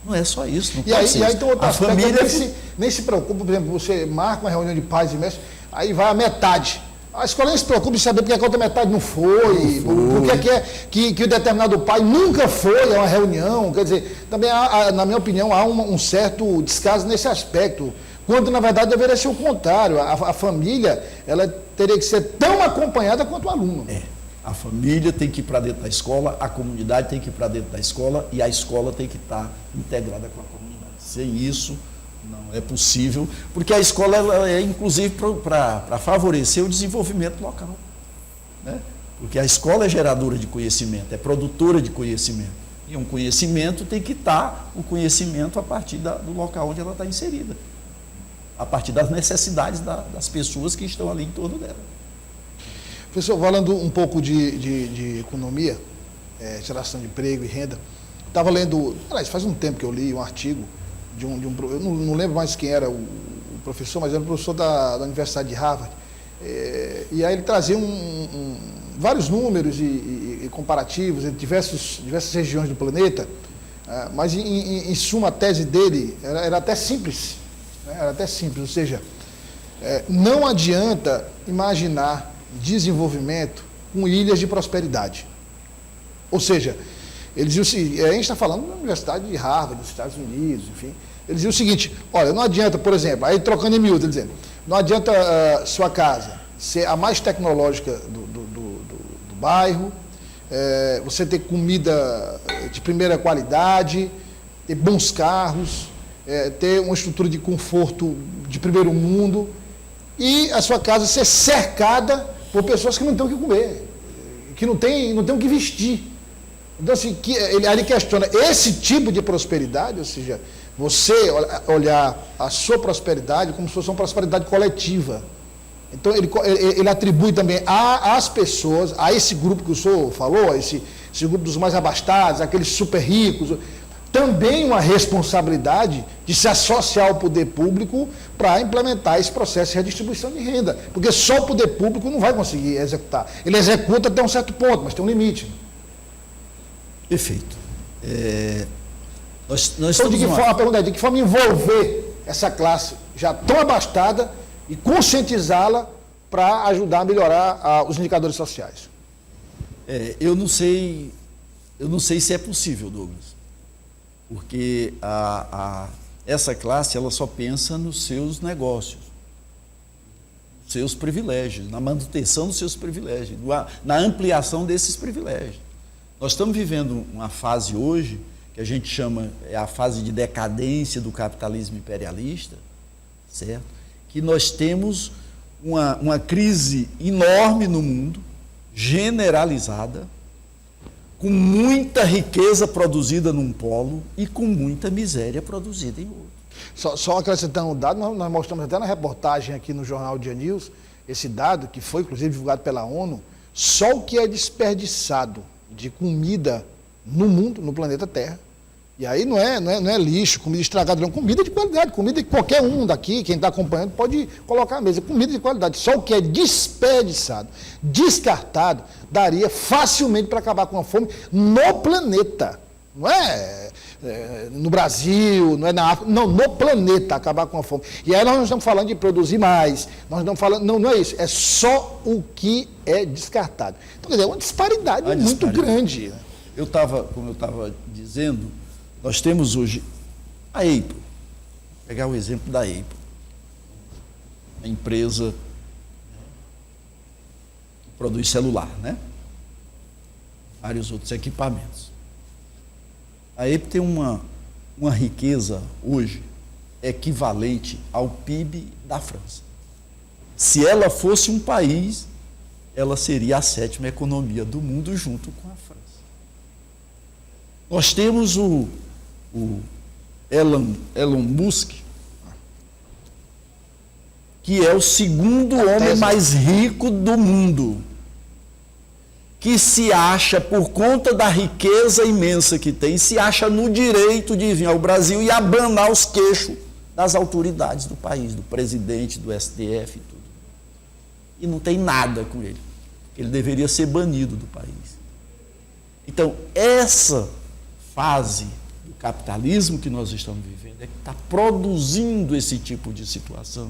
Não é só isso. Não e aí tem outro a aspecto, família nem se preocupa, por exemplo, você marca uma reunião de pais e mestres, aí vai a metade. A escola nem se preocupa em saber porque a outra metade não foi, porque que o determinado pai nunca foi a uma reunião. Quer dizer, também, na minha opinião, há um certo descaso nesse aspecto, quando, na verdade, deveria ser o contrário. A família, ela teria que ser tão acompanhada quanto o aluno. A família tem que ir para dentro da escola, a comunidade tem que ir para dentro da escola e a escola tem que estar integrada com a comunidade. Sem isso, não é possível, porque a escola ela é, inclusive, para favorecer o desenvolvimento local, né? Porque a escola é geradora de conhecimento, é produtora de conhecimento. E um conhecimento tem que estar o conhecimento a partir do local onde ela está inserida, a partir das necessidades das pessoas que estão ali em torno dela. Professor, falando um pouco de economia, geração de emprego e renda, estava lendo, aliás, faz um tempo que eu li um artigo eu não lembro mais quem era o professor, mas era um professor da Universidade de Harvard, e aí ele trazia vários números e comparativos entre diversas regiões do planeta, mas em suma a tese dele era até simples, né? Era até simples, ou seja, não adianta imaginar desenvolvimento com ilhas de prosperidade. Ou seja, eles diziam o seguinte, a gente está falando da Universidade de Harvard, dos Estados Unidos, enfim, eles diziam o seguinte, olha, não adianta, por exemplo, aí trocando em miúdo, dizendo, não adianta sua casa ser a mais tecnológica do bairro, você ter comida de primeira qualidade, ter bons carros, ter uma estrutura de conforto de primeiro mundo, e a sua casa ser cercada por pessoas que não têm o que comer, que não têm o que vestir. Então, assim, ele questiona esse tipo de prosperidade, ou seja, você olhar a sua prosperidade como se fosse uma prosperidade coletiva. Então, ele atribui também às pessoas, a esse grupo que o senhor falou, esse grupo dos mais abastados, aqueles super ricos, também uma responsabilidade de se associar ao poder público para implementar esse processo de redistribuição de renda. Porque só o poder público não vai conseguir executar. Ele executa até um certo ponto, mas tem um limite. Perfeito. Então, a pergunta é, de que forma envolver essa classe já tão abastada e conscientizá-la para ajudar a melhorar os indicadores sociais? Eu não sei se é possível, Douglas, porque essa classe ela só pensa nos seus negócios, nos seus privilégios, na manutenção dos seus privilégios, na ampliação desses privilégios. Nós estamos vivendo uma fase hoje que a gente chama a fase de decadência do capitalismo imperialista, certo? Que nós temos uma crise enorme no mundo, generalizada, com muita riqueza produzida num polo e com muita miséria produzida em outro. Só acrescentando um dado, nós mostramos até na reportagem aqui no Jornal Dia News, esse dado que foi inclusive divulgado pela ONU, só o que é desperdiçado de comida no mundo, no planeta Terra, e aí não é lixo, comida estragada, não, comida de qualidade, comida que qualquer um daqui, quem está acompanhando, pode colocar à mesa, comida de qualidade. Só o que é desperdiçado, descartado, daria facilmente para acabar com a fome no planeta. Não é no Brasil, não é na África, não, no planeta acabar com a fome. E aí nós não estamos falando de produzir mais, nós não estamos falando, não é isso, é só o que é descartado. Então, quer dizer, é uma disparidade muito grande. Como eu estava dizendo, nós temos hoje a Apple, vou pegar o exemplo da Apple, a empresa que produz celular, né? Vários outros equipamentos. A Apple tem uma riqueza hoje equivalente ao PIB da França. Se ela fosse um país, ela seria a 7ª economia do mundo junto com a França. Nós temos o Elon Musk, que é o segundo homem mais rico do mundo, que se acha, por conta da riqueza imensa que tem, se acha no direito de vir ao Brasil e abanar os queixos das autoridades do país, do presidente, do STF e tudo. E não tem nada com ele. Ele deveria ser banido do país. Então, essa fase do capitalismo que nós estamos vivendo é que está produzindo esse tipo de situação.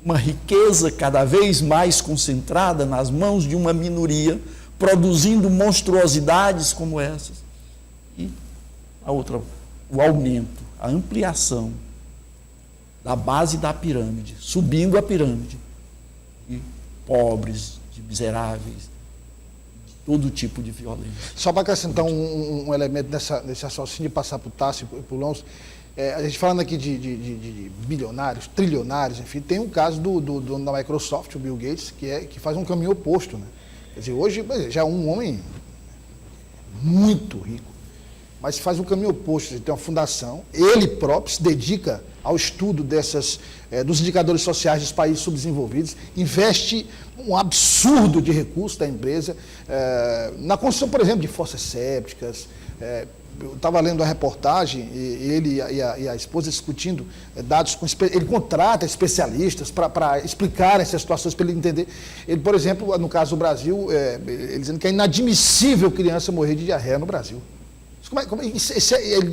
Uma riqueza cada vez mais concentrada nas mãos de uma minoria, produzindo monstruosidades como essas. E o aumento, a ampliação da base da pirâmide, subindo a pirâmide, e pobres, de miseráveis, de todo tipo de violência. Só para acrescentar um elemento nesse raciocínio de passar para o Tássio e para o Lons, a gente falando aqui de bilionários, trilionários, enfim, tem um caso do dono da Microsoft, o Bill Gates, que faz um caminho oposto, né? Quer dizer, hoje já é um homem muito rico. mas faz um caminho oposto. Ele tem uma fundação, ele próprio se dedica ao estudo dos indicadores sociais dos países subdesenvolvidos, investe um absurdo de recursos da empresa na construção, por exemplo, de fossas sépticas. Eu estava lendo a reportagem, e ele e a esposa discutindo dados com... Ele contrata especialistas para explicar essas situações, para ele entender. Ele, por exemplo, no caso do Brasil, ele dizendo que é inadmissível criança morrer de diarreia no Brasil.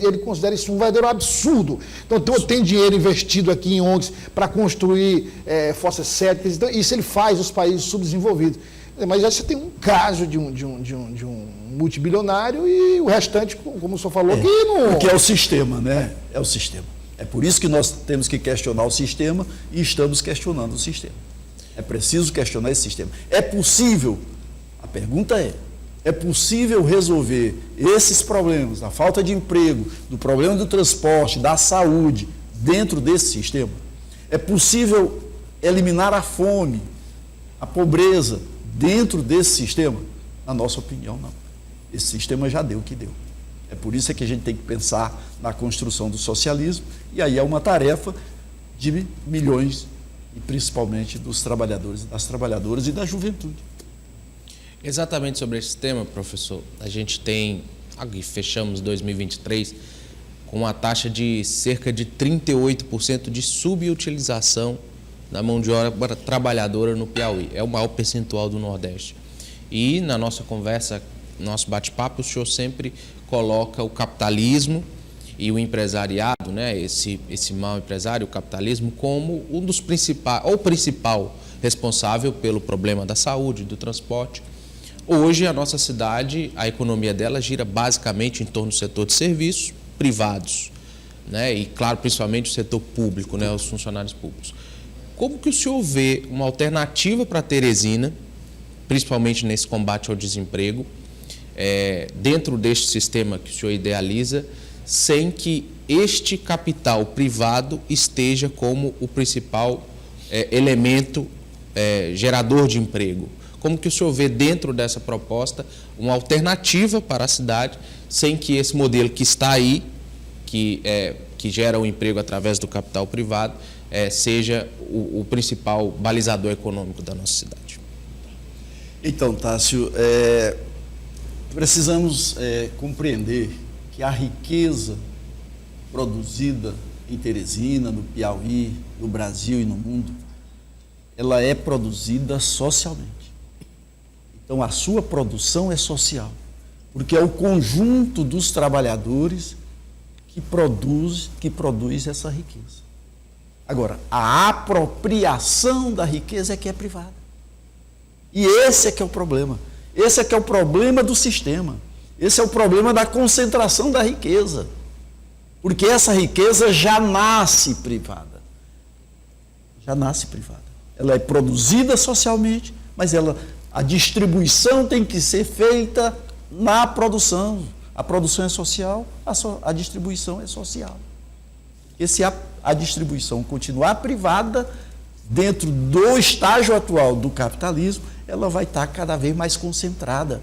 Ele considera isso um verdadeiro absurdo. Então, tem dinheiro investido aqui em ONGs para construir fossas sépticas, então, isso ele faz nos países subdesenvolvidos. Mas aí você tem um caso de um multibilionário e o restante, como o senhor falou, que não... Porque é o sistema, né? É o sistema. É por isso que nós temos que questionar o sistema e estamos questionando o sistema. É preciso questionar esse sistema. É possível, a pergunta é possível resolver esses problemas, da falta de emprego, do problema do transporte, da saúde, dentro desse sistema? É possível eliminar a fome, a pobreza, dentro desse sistema? Na nossa opinião, não. Esse sistema já deu o que deu. É por isso que a gente tem que pensar na construção do socialismo, e aí é uma tarefa de milhões, e principalmente dos trabalhadores, das trabalhadoras e da juventude. Exatamente sobre esse tema, professor, a gente tem, aqui fechamos 2023, com uma taxa de cerca de 38% de subutilização da mão de obra trabalhadora no Piauí. É o maior percentual do Nordeste. E na nossa conversa, nosso bate-papo, o senhor sempre coloca o capitalismo e o empresariado, né, esse mau empresário, o capitalismo, como um dos principais, ou principal responsável pelo problema da saúde, do transporte. Hoje, a nossa cidade, a economia dela gira basicamente em torno do setor de serviços privados, né, e, claro, principalmente o setor público, né, os funcionários públicos. Como que o senhor vê uma alternativa para Teresina, principalmente nesse combate ao desemprego, dentro deste sistema que o senhor idealiza, sem que este capital privado esteja como o principal elemento gerador de emprego? Como que o senhor vê dentro dessa proposta uma alternativa para a cidade, sem que esse modelo que está aí, que gera o emprego através do capital privado, seja o principal balizador econômico da nossa cidade? Então, Tássio, precisamos compreender que a riqueza produzida em Teresina, no Piauí, no Brasil e no mundo, ela é produzida socialmente. Então, a sua produção é social, porque é o conjunto dos trabalhadores que produz essa riqueza. Agora, a apropriação da riqueza é que é privada. E esse é que é o problema. Esse é que é o problema do sistema. Esse é o problema da concentração da riqueza. Porque essa riqueza já nasce privada. Já nasce privada. Ela é produzida socialmente, mas a distribuição tem que ser feita na produção. A produção é social, a distribuição é social. E se a distribuição continuar privada, dentro do estágio atual do capitalismo, ela vai estar cada vez mais concentrada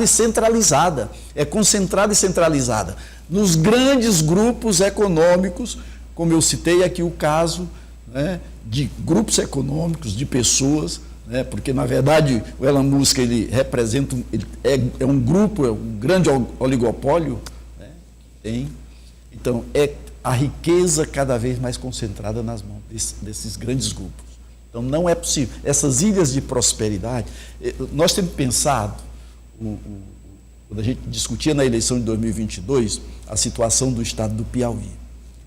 e centralizada. É concentrada e centralizada nos grandes grupos econômicos, como eu citei aqui o caso, né, de grupos econômicos, de pessoas, né, porque na verdade o Elon Musk ele representa, é um grupo, é um grande oligopólio, né, que tem. Então a riqueza cada vez mais concentrada nas mãos desses grandes grupos. Então não é possível. Essas ilhas de prosperidade, nós temos pensado, quando a gente discutia na eleição de 2022, a situação do estado do Piauí.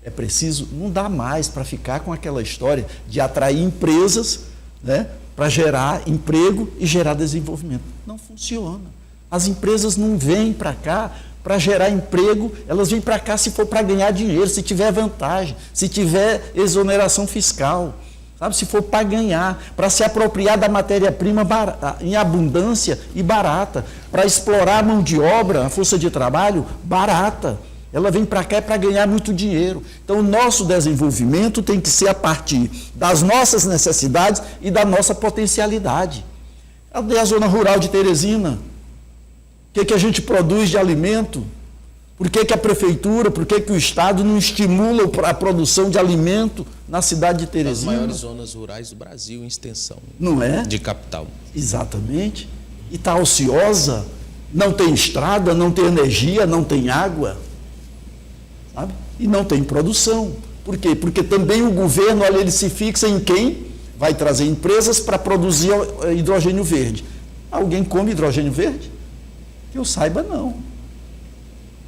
É preciso, não dá mais para ficar com aquela história de atrair empresas, né, para gerar emprego e gerar desenvolvimento. Não funciona. As empresas não vêm para cá para gerar emprego, elas vêm para cá se for para ganhar dinheiro, se tiver vantagem, se tiver exoneração fiscal, sabe? Se for para ganhar, para se apropriar da matéria-prima em abundância e barata, para explorar a mão de obra, a força de trabalho barata. Ela vem para cá para ganhar muito dinheiro. Então, o nosso desenvolvimento tem que ser a partir das nossas necessidades e da nossa potencialidade. Cadê a zona rural de Teresina? O que a gente produz de alimento? Por que a prefeitura, por que o Estado não estimula a produção de alimento na cidade de Teresina? As maiores zonas rurais do Brasil em extensão. Não é? De capital. Exatamente. E está ociosa, não tem estrada, não tem energia, não tem água, sabe? E não tem produção. Por quê? Porque também o governo, olha, ele se fixa em quem vai trazer empresas para produzir hidrogênio verde. Alguém come hidrogênio verde? Que eu saiba, não.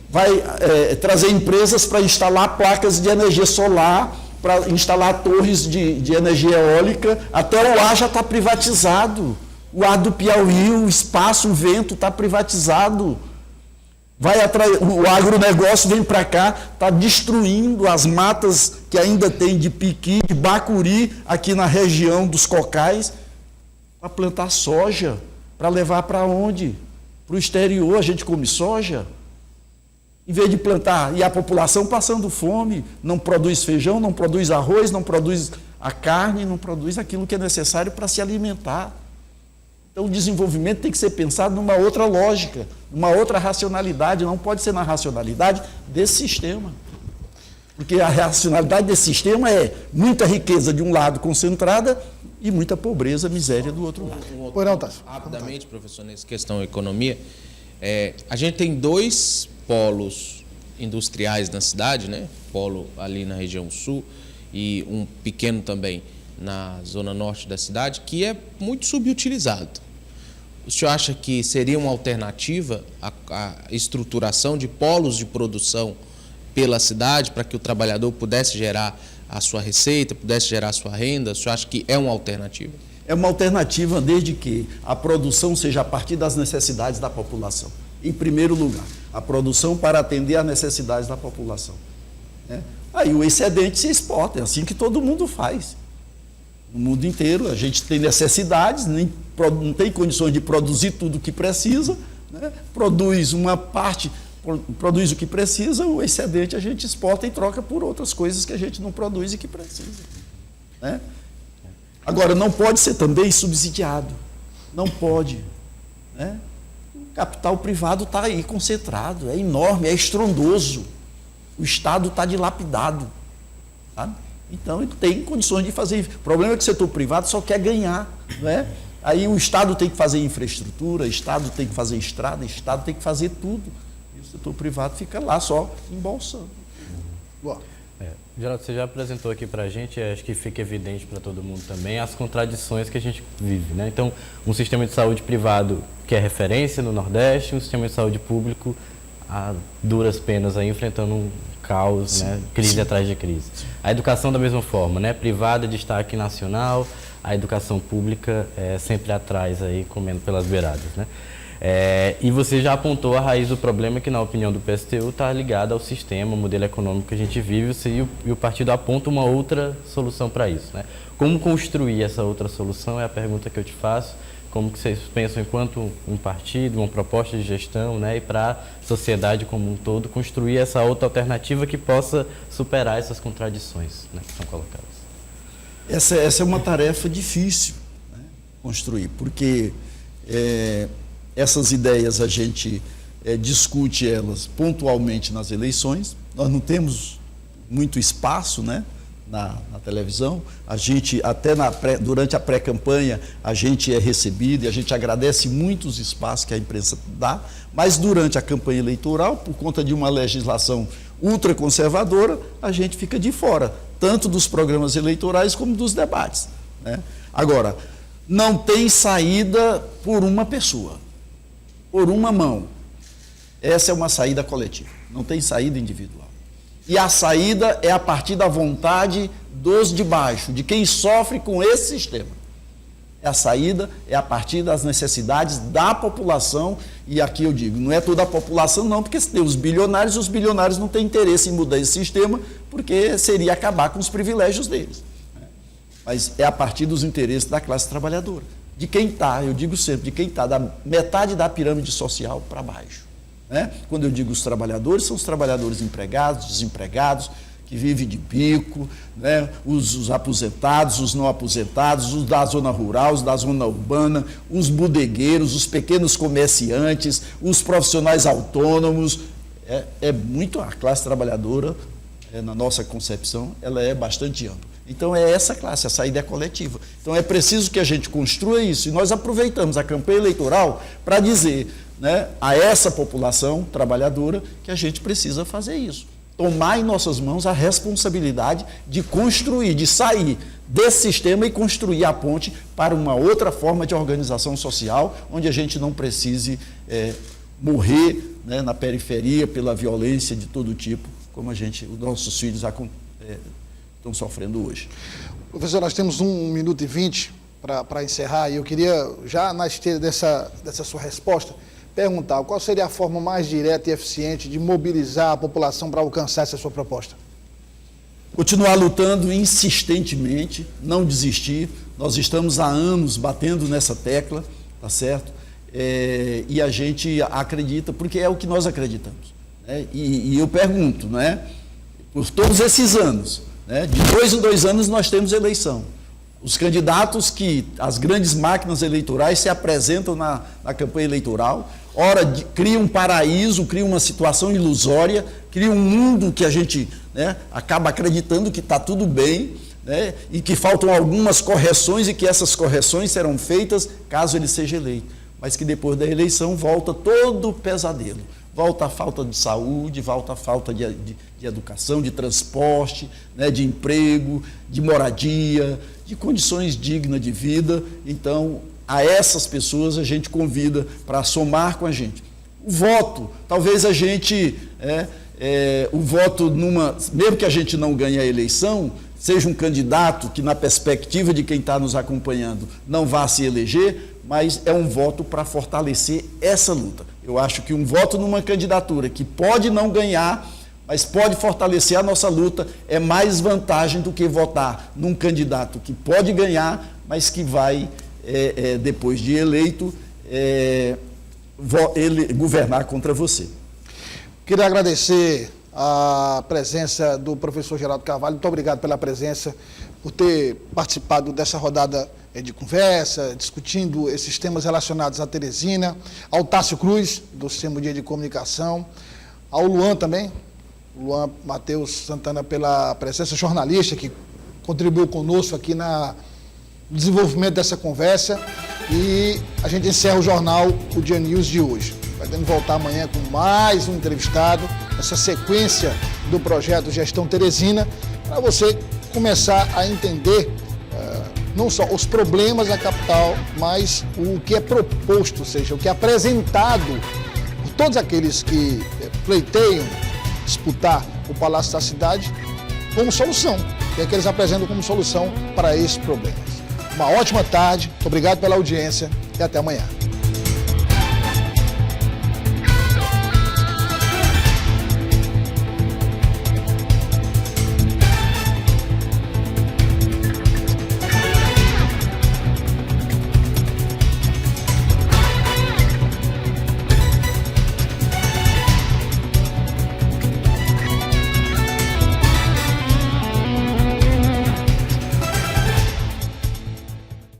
Vai trazer empresas para instalar placas de energia solar, para instalar torres de energia eólica. Até o ar já está privatizado. O ar do Piauí, o espaço, o vento está privatizado. O agronegócio vem para cá, está destruindo as matas que ainda tem de piqui, de bacuri, aqui na região dos cocais, para plantar soja, para levar para onde? Para o exterior. A gente come soja. Em vez de plantar, e a população passando fome, não produz feijão, não produz arroz, não produz a carne, não produz aquilo que é necessário para se alimentar. Então o desenvolvimento tem que ser pensado numa outra lógica, numa outra racionalidade, não pode ser na racionalidade desse sistema. Porque a racionalidade desse sistema é muita riqueza de um lado concentrada e muita pobreza, miséria do outro lado. Pois não, Tássio. Rapidamente, professor, nessa questão da economia, a gente tem dois polos industriais na cidade, né? Polo ali na região sul e um pequeno também na zona norte da cidade, que é muito subutilizado. O senhor acha que seria uma alternativa a estruturação de polos de produção pela cidade para que o trabalhador pudesse gerar a sua receita, pudesse gerar a sua renda? O senhor acha que é uma alternativa? É uma alternativa desde que a produção seja a partir das necessidades da população. Em primeiro lugar, a produção para atender às necessidades da população. Né? Aí o excedente se exporta, é assim que todo mundo faz. No mundo inteiro, a gente tem necessidades, não tem condições de produzir tudo o que precisa, né? Produz uma parte, produz o que precisa, o excedente a gente exporta e troca por outras coisas que a gente não produz e que precisa. Né? Agora, não pode ser também subsidiado. Não pode. Né? O capital privado está aí concentrado, é enorme, é estrondoso. O Estado está dilapidado. Sabe? Então, ele tem condições de fazer. O problema é que o setor privado só quer ganhar. Não é? Aí o Estado tem que fazer infraestrutura, o Estado tem que fazer estrada, o Estado tem que fazer tudo. E o setor privado fica lá só embolsando. Boa. Geraldo, você já apresentou aqui para a gente, acho que fica evidente para todo mundo também, as contradições que a gente vive, né? Então, um sistema de saúde privado que é referência no Nordeste, um sistema de saúde público a duras penas aí, enfrentando um caos, né? Crise atrás de crise. A educação da mesma forma, né? Privada, destaque nacional, a educação pública sempre atrás aí, comendo pelas beiradas, né? E você já apontou a raiz do problema que, na opinião do PSTU, está ligada ao sistema, ao modelo econômico que a gente vive, e o partido aponta uma outra solução para isso, né? Como construir essa outra solução é a pergunta que eu te faço. Como que vocês pensam enquanto um partido, uma proposta de gestão, né? E para a sociedade como um todo, construir essa outra alternativa que possa superar essas contradições, né, que são colocadas? Essa é uma tarefa difícil, né, construir, porque essas ideias a gente discute elas pontualmente nas eleições. Nós não temos muito espaço, né, na televisão. A gente, até durante a pré-campanha, a gente é recebido e a gente agradece muito os espaços que a imprensa dá, mas durante a campanha eleitoral, por conta de uma legislação ultraconservadora, a gente fica de fora, tanto dos programas eleitorais como dos debates, né? Agora, não tem saída por uma pessoa, por uma mão. Essa é uma saída coletiva, não tem saída individual. E a saída é a partir da vontade dos de baixo, de quem sofre com esse sistema. A saída é a partir das necessidades da população, e aqui eu digo, não é toda a população não, porque se tem os bilionários não têm interesse em mudar esse sistema, porque seria acabar com os privilégios deles. Mas é a partir dos interesses da classe trabalhadora, de quem está, eu digo sempre, de quem está da metade da pirâmide social para baixo. Né? Quando eu digo os trabalhadores, são os trabalhadores empregados, desempregados, que vivem de bico, né? Os aposentados, os não aposentados, os da zona rural, os da zona urbana, os bodegueiros, os pequenos comerciantes, os profissionais autônomos. a classe trabalhadora, na nossa concepção, ela é bastante ampla. Então é essa classe, a saída é coletiva. Então é preciso que a gente construa isso. E nós aproveitamos a campanha eleitoral para dizer, né, a essa população trabalhadora que a gente precisa fazer isso. Tomar em nossas mãos a responsabilidade de construir, de sair desse sistema e construir a ponte para uma outra forma de organização social, onde a gente não precise morrer, né, na periferia pela violência de todo tipo, como os nossos filhos estão sofrendo hoje. Professor, nós temos 1 minuto e 20 para encerrar, e eu queria, já na esteira dessa sua resposta, perguntar qual seria a forma mais direta e eficiente de mobilizar a população para alcançar essa sua proposta? Continuar lutando insistentemente, não desistir. Nós estamos há anos batendo nessa tecla, tá certo? E a gente acredita, porque é o que nós acreditamos. Né? E eu pergunto, né? Por todos esses anos, né? De 2 em 2 anos nós temos eleição. Os candidatos as grandes máquinas eleitorais se apresentam na campanha eleitoral, criam um paraíso, criam uma situação ilusória, criam um mundo que a gente, né, acaba acreditando que está tudo bem, né, e que faltam algumas correções e que essas correções serão feitas caso ele seja eleito. Mas que depois da eleição volta todo o pesadelo. Volta a falta de saúde, volta a falta de educação, de transporte, né, de emprego, de moradia, de condições dignas de vida. Então, a essas pessoas a gente convida para somar com a gente. O voto, talvez a gente, o voto mesmo que a gente não ganhe a eleição, seja um candidato que na perspectiva de quem está nos acompanhando não vá se eleger, mas é um voto para fortalecer essa luta. Eu acho que um voto numa candidatura que pode não ganhar, mas pode fortalecer a nossa luta, é mais vantagem do que votar num candidato que pode ganhar, mas que vai, depois de eleito, ele governar contra você. Queria agradecer a presença do professor Geraldo Carvalho. Muito obrigado pela presença, por ter participado dessa rodada de conversa, discutindo esses temas relacionados à Teresina, ao Tássio Cruz, do Sistema de Comunicação, ao Luan também, Luan Matheus Santana, pela presença, jornalista que contribuiu conosco aqui no desenvolvimento dessa conversa. E a gente encerra o jornal, o Dia News de hoje. Vai ter que voltar amanhã com mais um entrevistado, essa sequência do projeto Gestão Teresina, para você começar a entender não só os problemas da capital, mas o que é proposto, ou seja, o que é apresentado por todos aqueles que pleiteiam disputar o Palácio da Cidade como solução, que é que eles apresentam como solução para esses problemas. Uma ótima tarde, obrigado pela audiência e até amanhã.